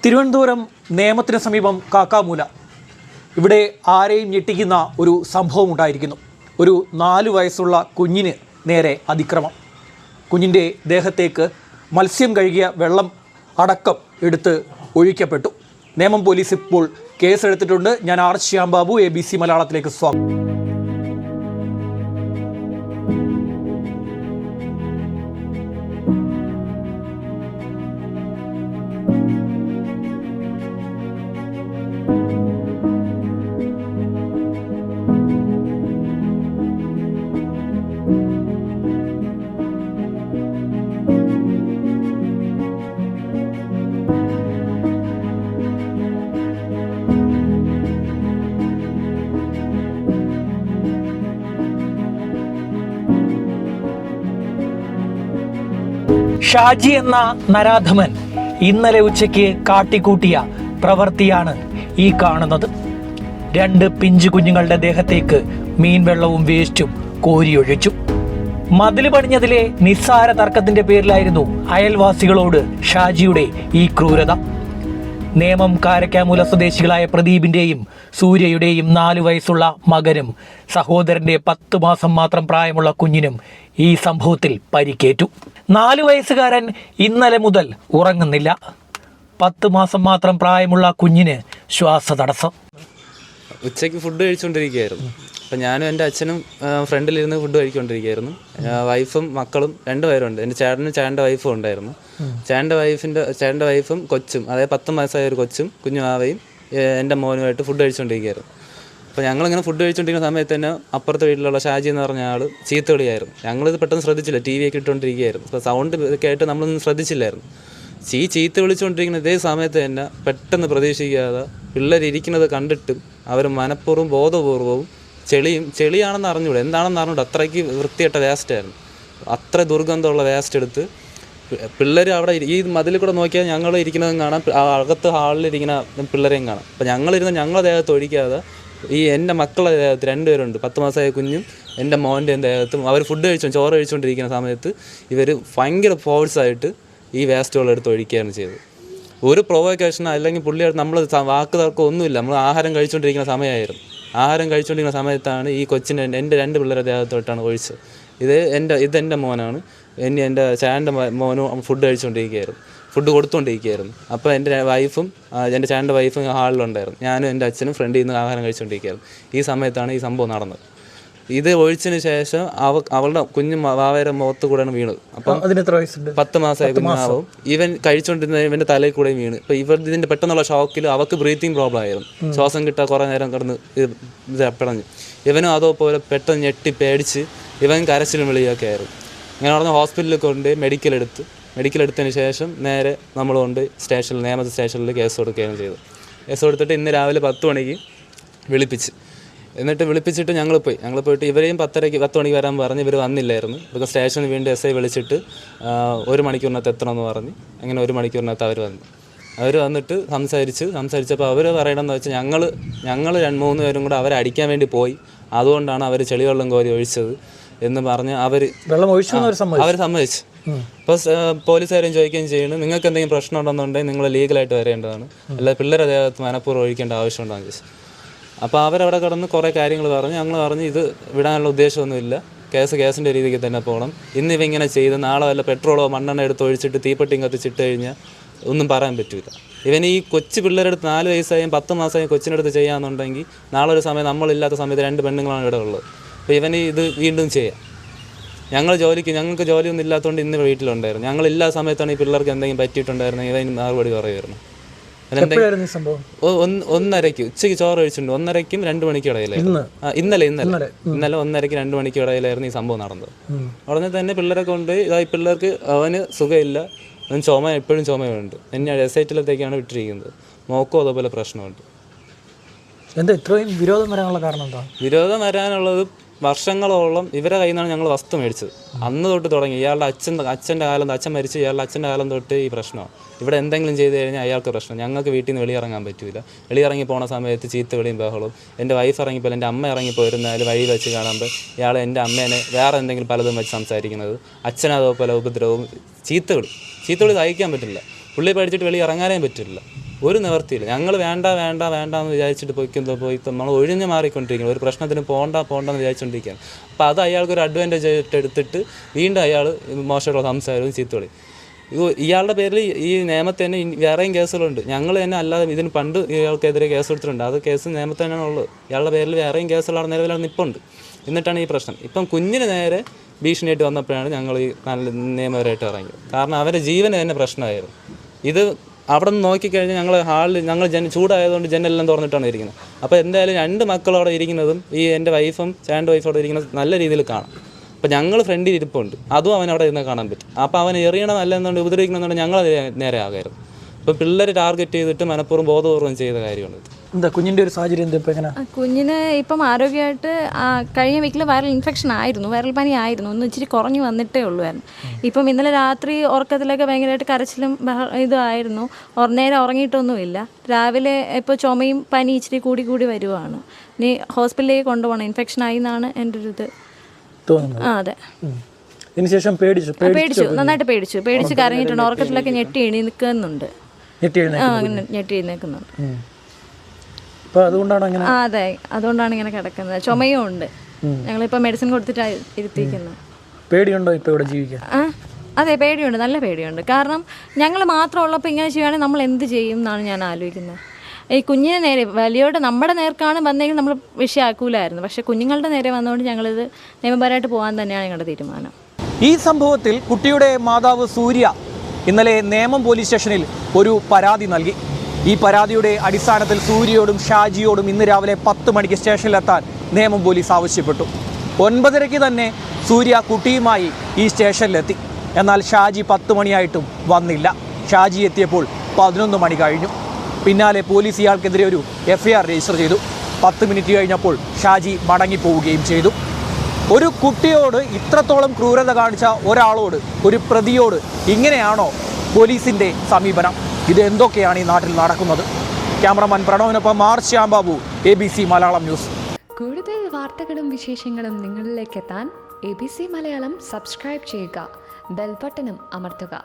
തിരുവനന്തപുരം നേമത്തിന് സമീപം കാക്കാമൂല. ഇവിടെ ആരെയും ഞെട്ടിക്കുന്ന ഒരു സംഭവം ഉണ്ടായിരിക്കുന്നു. ഒരു 4 വയസ്സുള്ള കുഞ്ഞിന് നേരെ അതിക്രമം. കുഞ്ഞിൻ്റെ ദേഹത്തേക്ക് മത്സ്യം കഴുകിയ വെള്ളം അടക്കം എടുത്ത് ഒഴിക്കപ്പെട്ടു. നേമം പോലീസ് ഇപ്പോൾ കേസെടുത്തിട്ടുണ്ട്. ഞാൻ ആർ ശ്യാം ബാബു, ABC മലയാളത്തിലേക്ക് സ്വാഗതം. ഷാജി എന്ന നരാധമൻ ഇന്നലെ ഉച്ചയ്ക്ക് കാട്ടിക്കൂട്ടിയ പ്രവൃത്തിയാണ് ഈ കാണുന്നത്. 2 പിഞ്ചു കുഞ്ഞുങ്ങളുടെ ദേഹത്തേക്ക് മീൻവെള്ളവും വേസ്റ്റും കോരിയൊഴിച്ചു. മതിൽ പണിഞ്ഞതിലെ നിസ്സാര തർക്കത്തിന്റെ പേരിലായിരുന്നു അയൽവാസികളോട് ഷാജിയുടെ ഈ ക്രൂരത. നേമം കാരക്കാമൂല സ്വദേശികളായ പ്രദീപിന്റെയും സൂര്യയുടെയും 4 വയസ്സുള്ള മകനും സഹോദരന്റെ 10 മാസം മാത്രം പ്രായമുള്ള കുഞ്ഞിനും ഈ സംഭവത്തിൽ പരിക്കേറ്റു. 4 വയസ്സുകാരൻ ഇന്നലെ മുതൽ ഉറങ്ങുന്നില്ല. 10 മാസം മാത്രം പ്രായമുള്ള കുഞ്ഞിന് ശ്വാസതടസ്സം. ഉച്ചയ്ക്ക് ഫുഡ് കഴിച്ചുകൊണ്ടിരിക്കുകയായിരുന്നു. അപ്പം ഞാനും എൻ്റെ അച്ഛനും ഫ്രണ്ടിലിരുന്ന് ഫുഡ് കഴിച്ചുകൊണ്ടിരിക്കുകയായിരുന്നു. വൈഫും മക്കളും 2 പേരുണ്ട്. എൻ്റെ ചേട്ടൻ്റെ വൈഫും ഉണ്ടായിരുന്നു. ചേട്ടൻ്റെ വൈഫും കൊച്ചും, അതായത് 10 മാസമായ ഒരു കൊച്ചും കുഞ്ഞു ആവയും എൻ്റെ മോനുമായിട്ട് ഫുഡ് കഴിച്ചുകൊണ്ടിരിക്കുകയായിരുന്നു. അപ്പോൾ ഞങ്ങളിങ്ങനെ ഫുഡ് കഴിച്ചുകൊണ്ടിരിക്കുന്ന സമയത്ത് തന്നെ അപ്പുറത്തെ വീട്ടിലുള്ള ഷാജി എന്ന് പറഞ്ഞ ആൾ ചീത്ത വിളിയായിരുന്നു. ഞങ്ങളിത് പെട്ടെന്ന് ശ്രദ്ധിച്ചില്ല, TV ഒക്കെ ഇട്ടുകൊണ്ടിരിക്കുകയായിരുന്നു. അപ്പോൾ സൗണ്ട് ഒക്കെ ആയിട്ട് നമ്മളൊന്നും ശ്രദ്ധിച്ചില്ലായിരുന്നു. ചീത്ത വിളിച്ചുകൊണ്ടിരിക്കുന്ന ഇതേ സമയത്ത് തന്നെ പെട്ടെന്ന് പ്രതീക്ഷിക്കാതെ പിള്ളേരിക്കുന്നത് കണ്ടിട്ടും അവർ മനഃപൂർവ്വം ബോധപൂർവ്വവും ചെളിയാണെന്ന് അറിഞ്ഞൂടെ, എന്താണെന്ന് അറിഞ്ഞൂടെ, അത്രയ്ക്ക് വൃത്തിയായിട്ട വേസ്റ്റായിരുന്നു. അത്ര ദുർഗന്ധമുള്ള വേസ്റ്റ് എടുത്ത് പിള്ളേർ അവിടെ ഈ മതിൽ കൂടെ നോക്കിയാൽ ഞങ്ങൾ ഇരിക്കുന്നതും കാണാം, അകത്ത് ഹാളിലിരിക്കുന്ന പിള്ളേരെയും കാണാം. അപ്പോൾ ഞങ്ങളുടെ ദേഹത്ത് ഒഴിക്കാതെ ഈ എൻ്റെ മക്കളുടെ ദേഹത്ത് 2 പേരുണ്ട്, 10 മാസമായ കുഞ്ഞും എൻ്റെ മോൻ്റെ ദേഹത്തും അവർ ചോറ് കഴിച്ചുകൊണ്ടിരിക്കുന്ന സമയത്ത് ഇവർ ഭയങ്കര ഫോഴ്സായിട്ട് ഈ വേസ്റ്റുകൾ എടുത്ത് ഒഴിക്കുകയാണ് ചെയ്തത്. ഒരു പ്രൊവോക്കേഷൻ അല്ലെങ്കിൽ പുള്ളിയായിട്ട് നമ്മൾ വാക്ക് തർക്കം ഒന്നുമില്ല. നമ്മൾ ആഹാരം കഴിച്ചുകൊണ്ടിരിക്കുന്ന സമയമായിരുന്നു. ആഹാരം കഴിച്ചുകൊണ്ടിരിക്കുന്ന സമയത്താണ് ഈ കൊച്ചിൻ്റെ എൻ്റെ 2 പിള്ളേരുടെ ദേഹത്തോട്ടാണ് ഒഴിച്ചത്. ഇതെൻ്റെ മോനാണ്. എൻ്റെ ചേട്ടൻ്റെ മോനും ഫുഡ് കഴിച്ചുകൊണ്ടിരിക്കുകയായിരുന്നു, ഫുഡ് കൊടുത്തുകൊണ്ടിരിക്കുകയായിരുന്നു. അപ്പോൾ എൻ്റെ ചേട്ടൻ്റെ വൈഫും ഹാളിലുണ്ടായിരുന്നു. ഞാനും എൻ്റെ അച്ഛനും ഫ്രണ്ടിൽ നിന്ന് ആഹാരം കഴിച്ചുകൊണ്ടിരിക്കുകയായിരുന്നു. ഈ സമയത്താണ് ഈ സംഭവം നടന്നത്. ഇത് ഒഴിച്ചതിന് ശേഷം അവളുടെ കുഞ്ഞു വാവയുടെ മുഖത്ത് കൂടെയാണ് വീണത്. അപ്പം 10 മാസമായ കുഞ്ഞാവും ഇവൻ കഴിച്ചുകൊണ്ടിരുന്ന ഇവൻ്റെ തലയിൽ കൂടെ വീണ്. ഇപ്പോൾ ഇതിൻ്റെ പെട്ടെന്നുള്ള ഷോക്കിൽ അവൾക്ക് ബ്രീത്തിങ് പ്രോബ്ലം ആയിരുന്നു. ശ്വാസം കിട്ടാൻ കുറേ നേരം കിടന്ന് ഇത് പിടഞ്ഞു. ഇവനും അതേപോലെ പെട്ടെന്ന് ഞെട്ടി പേടിച്ച് ഇവൻ കരച്ചിലും വിളിയൊക്കെ ആയിരുന്നു. ഇങ്ങനെ പറഞ്ഞ ഹോസ്പിറ്റലിൽ കൊണ്ട് മെഡിക്കലെടുത്തതിന് ശേഷം നേരെ നമ്മൾ കൊണ്ട് നേമത്തെ സ്റ്റേഷനിൽ കേസ് കൊടുക്കുകയാണ് ചെയ്തത്. കേസ് കൊടുത്തിട്ട് ഇന്ന് രാവിലെ 10 മണിക്ക് വിളിപ്പിച്ചിട്ട് ഞങ്ങൾ പോയിട്ട് ഇവരെയും 10 മണിക്ക് വരാൻ പറഞ്ഞ് ഇവർ വന്നില്ലായിരുന്നു. ഇവർക്ക് സ്റ്റേഷനിൽ വീണ്ടും SI വിളിച്ചിട്ട് 1 മണിക്കൂറിനകത്ത് എത്തണമെന്ന് പറഞ്ഞ് അങ്ങനെ 1 മണിക്കൂറിനകത്ത് അവർ വന്നിട്ട് സംസാരിച്ചപ്പോൾ അവർ പറയണമെന്ന് വെച്ചാൽ ഞങ്ങൾ 3 പേരും കൂടെ അവരെ അടിക്കാൻ വേണ്ടി പോയി, അതുകൊണ്ടാണ് അവർ ചെളിവെള്ളം കോരി ഒഴിച്ചത് എന്ന് പറഞ്ഞ് അവർ സമ്മതിച്ചു. അപ്പോൾ പോലീസുകാരും ചോദിക്കുകയും ചെയ്യുന്നു, നിങ്ങൾക്ക് എന്തെങ്കിലും പ്രശ്നം ഉണ്ടെന്നുണ്ടെങ്കിൽ നിങ്ങൾ ലീഗലായിട്ട് വരേണ്ടതാണ്, അല്ലാതെ പിള്ളേരുടെ ദേഹത്ത് മനഃപൂർവ്വം ഒഴിക്കേണ്ട ആവശ്യമുണ്ടാകും ചോദിച്ചു. അപ്പോൾ അവരവിടെ കിടന്ന് കുറേ കാര്യങ്ങൾ പറഞ്ഞു. ഞങ്ങൾ പറഞ്ഞു ഇത് വിടാനുള്ള ഉദ്ദേശമൊന്നുമില്ല, കേസിൻ്റെ രീതിക്ക് തന്നെ പോകണം. ഇന്നിവ ഇങ്ങനെ ചെയ്ത് നാളെ വല്ല പെട്രോളോ മണ്ണെണ്ണ എടുത്ത് ഒഴിച്ചിട്ട് തീപ്പെട്ടിയും കത്തിച്ചിട്ട് കഴിഞ്ഞാൽ ഒന്നും പറയാൻ പറ്റില്ല. ഇവന് ഈ കൊച്ചു പിള്ളേരെടുത്ത് 4 വയസ്സായും 10 മാസമായും കൊച്ചിനെടുത്ത് ചെയ്യാമെന്നുണ്ടെങ്കിൽ നാളെ ഒരു സമയം നമ്മളില്ലാത്ത സമയത്ത് 2 പെണ്ണുങ്ങളാണ് ഇവിടെ ഉള്ളത്. അപ്പോൾ ഇവന് ഇത് വീണ്ടും ചെയ്യാം. ഞങ്ങൾക്ക് ജോലിയൊന്നും ഇല്ലാത്തതുകൊണ്ട് ഇന്ന് വീട്ടിലുണ്ടായിരുന്നു. ഞങ്ങളില്ലാത്ത സമയത്താണ് ഈ പിള്ളേർക്ക് എന്തെങ്കിലും പറ്റിയിട്ടുണ്ടായിരുന്നെങ്കിൽ ഇവന് മറുപടി പറയുമായിരുന്നു. 1:30 ഉച്ചയ്ക്ക് ചോറ് കഴിച്ചിട്ടുണ്ട്. 1:30ക്കും 2 മണിക്കും ഇടയിലായിരുന്നു. ഇന്നലെ 1:30ക്ക് 2 മണിക്കും ഇടയിലായിരുന്നു ഈ സംഭവം നടന്നത്. ഉടനെ തന്നെ പിള്ളേരെ കൊണ്ട് ഈ പിള്ളേർക്ക് അവന് സുഖമില്ല, അവൻ എപ്പോഴും ചുമയുണ്ട്. എന്നെ SIറ്റിലത്തേക്കാണ് വിട്ടിരിക്കുന്നത്. മോക്കും അതേപോലെ പ്രശ്നമുണ്ട്. എന്താ ഇത്രയും വിരോധം വരാനുള്ള കാരണം എന്താ? വിരോധം വരാനുള്ളത് വർഷങ്ങളോളം ഇവരെ കയ്യിൽ നിന്നാണ് ഞങ്ങൾ വസ്തു മേടിച്ചത്. അന്ന് തൊട്ട് തുടങ്ങി. അച്ഛൻ മരിച്ച് ഇയാളുടെ അച്ഛൻ്റെ കാലം തൊട്ട് ഈ പ്രശ്നമാണ്. ഇവിടെ എന്തെങ്കിലും ചെയ്ത് കഴിഞ്ഞാൽ അയാൾക്ക് പ്രശ്നം. ഞങ്ങൾക്ക് വീട്ടിൽ നിന്ന് വെളിയിറങ്ങാൻ പറ്റില്ല. വെളിയിറങ്ങി പോണ സമയത്ത് ചീത്ത വിളിയും ബഹളവും. എൻ്റെ വൈഫ് ഇറങ്ങിപ്പോൾ എൻ്റെ അമ്മ ഇറങ്ങിപ്പോയിരുന്നാൽ വഴി വെച്ച് കാണുമ്പോൾ ഇയാൾ എൻ്റെ അമ്മേനെ വേറെ എന്തെങ്കിലും പലതും വെച്ച് സംസാരിക്കുന്നത്, അച്ഛനതേപോലെ ഉപദ്രവവും ചീത്ത വിളി സഹിക്കാൻ പറ്റില്ല. പുള്ളി പഠിച്ചിട്ട് വെളിയിൽ ഇറങ്ങാനേ പറ്റില്ല. ഒരു നിവർത്തിയില്ല. ഞങ്ങൾ വേണ്ട വേണ്ട വേണ്ട എന്ന് വിചാരിച്ചിട്ട് പോയി നമ്മൾ ഒഴിഞ്ഞ് മാറിക്കൊണ്ടിരിക്കുകയാണ്. ഒരു പ്രശ്നത്തിന് പോകണ്ടെന്ന് വിചാരിച്ചുകൊണ്ടിരിക്കുകയാണ്. അപ്പോൾ അത് അയാൾക്കൊരു അഡ്വാൻറ്റേജ് ആയിട്ട് എടുത്തിട്ട് വീണ്ടും അയാൾ മോശമുള്ള സംസാരവും ചീത്തവിളി. ഇയാളുടെ പേരിൽ ഈ നിയമത്തിൽ തന്നെ വേറെയും കേസുകളുണ്ട്. ഞങ്ങൾ തന്നെ അല്ലാതെ ഇതിന് പണ്ട് ഇയാൾക്കെതിരെ കേസ് കൊടുത്തിട്ടുണ്ട്. അത് കേസ് നിയമത്തിൽ തന്നെയാണ് ഉള്ളത്. ഇയാളുടെ പേരിൽ വേറെയും കേസുകളാണ് നിലവിലാണ് നിൽപ്പുണ്ട്. എന്നിട്ടാണ് ഈ പ്രശ്നം. ഇപ്പം കുഞ്ഞിന് നേരെ ഭീഷണിയായിട്ട് വന്നപ്പോഴാണ് ഞങ്ങൾ ഈ നല്ല നിയമപരമായിട്ട് ഇറങ്ങിയത്. കാരണം അവരുടെ ജീവന് തന്നെ പ്രശ്നമായിരുന്നു. ഇത് അവിടെ നിന്ന് നോക്കിക്കഴിഞ്ഞാൽ ഞങ്ങൾ ചൂടായതുകൊണ്ട് ജനലെല്ലാം തുറന്നിട്ടാണ് ഇരിക്കുന്നത്. അപ്പോൾ എന്തായാലും 2 മക്കളവിടെ ഇരിക്കുന്നതും ഈ എൻ്റെ വൈഫും ചേട്ടൻ്റെ വൈഫും അവിടെ ഇരിക്കുന്നത് നല്ല രീതിയിൽ കാണാം. അപ്പോൾ ഞങ്ങൾ ഫ്രണ്ടിൽ ഇരിപ്പുണ്ട്, അതും അവൻ അവിടെ ഇരുന്ന് കാണാൻ പറ്റും. അപ്പോൾ അവൻ എറിയണം അല്ലെന്നുണ്ട് ഉപദ്രവിക്കണമെന്നുണ്ട് ഞങ്ങൾ നേരെ ആകായിരുന്നു. അപ്പോൾ പിള്ളേർ ടാർഗറ്റ് ചെയ്തിട്ട് മനഃപൂർവ്വം ബോധപൂർവ്വം ചെയ്ത കാര്യമാണ്. എന്താ കുഞ്ഞിൻ്റെ ഒരു സാഹചര്യം എന്താ ഇപ്പോൾ എങ്ങനെ? കുഞ്ഞിന് ഇപ്പം ആരോഗ്യമായിട്ട് കഴിഞ്ഞ വീക്കിൽ വൈറൽ ഇൻഫെക്ഷൻ ആയിരുന്നു, വൈറൽ പനി ആയിരുന്നു. ഒന്ന് ഇച്ചിരി കുറഞ്ഞു വന്നിട്ടേ ഉള്ളുവായിരുന്നു. ഇപ്പം ഇന്നലെ രാത്രി ഉറക്കത്തിലൊക്കെ ഭയങ്കരമായിട്ട് കരച്ചിലും ഇതായിരുന്നു. നേരെ ഉറങ്ങിയിട്ടൊന്നുമില്ല. രാവിലെ ഇപ്പോൾ ചുമയും പനി ഇച്ചിരി കൂടി വരുവാണ്. ഇനി ഹോസ്പിറ്റലിലേക്ക് കൊണ്ടുപോകണം. ഇൻഫെക്ഷൻ ആയി എന്നാണ് എൻ്റെ ഒരു ഇത് തോന്നുന്നത്. അതെ. ഇതിനുശേഷം പേടിച്ചു, നന്നായിട്ട് പേടിച്ച് കരഞ്ഞിട്ടുണ്ട്. ഉറക്കത്തിലൊക്കെ ഞെട്ടി എഴുന്നേൽക്കുന്നുണ്ട്. ഞെട്ടി എഴുന്നേൽക്കുന്നുണ്ട്. അതെ, അതുകൊണ്ടാണ് ഇങ്ങനെ കിടക്കുന്നത്. ചുമയും ഉണ്ട്. ഞങ്ങളിപ്പോൾ മെഡിസിൻ കൊടുത്തിട്ട് ഇരുത്തിയിരിക്കുന്നത്. പേടിയുണ്ടോ ഇപ്പോൾ ഇവിടെ ജീവിക്കാൻ? അതെ, പേടിയുണ്ട്, നല്ല പേടിയുണ്ട്. കാരണം ഞങ്ങൾ മാത്രം ഉള്ളപ്പോൾ ഇങ്ങനെ ചെയ്യുകയാണെങ്കിൽ നമ്മൾ എന്ത് ചെയ്യും എന്നാണ് ഞാൻ ആലോചിക്കുന്നത്. ഈ കുഞ്ഞിനെ നേരെ വലിയോട് നമ്മുടെ നേർക്കാണ് വന്നെങ്കിൽ നമ്മൾ വിഷയമാക്കൂലായിരുന്നു. പക്ഷേ കുഞ്ഞുങ്ങളുടെ നേരെ വന്നുകൊണ്ട് ഞങ്ങളിത് നിയമപരമായിട്ട് പോകാൻ തന്നെയാണ് ഞങ്ങളുടെ തീരുമാനം. ഈ സംഭവത്തിൽ കുട്ടിയുടെ മാതാവ് സൂര്യ ഇന്നലെ നേമം പോലീസ് സ്റ്റേഷനിൽ ഒരു പരാതി നൽകി. ഈ പരാതിയുടെ അടിസ്ഥാനത്തിൽ സൂര്യയോടും ഷാജിയോടും ഇന്ന് രാവിലെ 10 മണിക്ക് സ്റ്റേഷനിലെത്താൻ നേമം പോലീസ് ആവശ്യപ്പെട്ടു. 9:30 തന്നെ സൂര്യ കുട്ടിയുമായി ഈ സ്റ്റേഷനിലെത്തി. എന്നാൽ ഷാജി 10 മണിയായിട്ടും വന്നില്ല. ഷാജി എത്തിയപ്പോൾ 11 മണി കഴിഞ്ഞു. പിന്നാലെ പോലീസ് ഇയാൾക്കെതിരെ ഒരു FIR രജിസ്റ്റർ ചെയ്തു. 10 മിനിറ്റ് കഴിഞ്ഞപ്പോൾ ഷാജി മടങ്ങിപ്പോവുകയും ചെയ്തു. ഒരു കുട്ടിയോട് ഇത്രത്തോളം ക്രൂരത കാണിച്ച ഒരാളോട്, ഒരു പ്രതിയോട് ഇങ്ങനെയാണോ പോലീസിൻ്റെ സമീപനം? ഇത് എന്തൊക്കെയാണ് ഈ നാട്ടിൽ നടക്കുന്നത്? ക്യാമറമാൻ പ്രണവിനൊപ്പം ശ്യാം ബാബു, ABC മലയാളം ന്യൂസ്. കൂടുതൽ വാർത്തകളും വിശേഷങ്ങളും നിങ്ങളിലേക്ക് എത്താൻ ABC മലയാളം സബ്സ്ക്രൈബ് ചെയ്യുക, ബെൽ ബട്ടണും അമർത്തുക.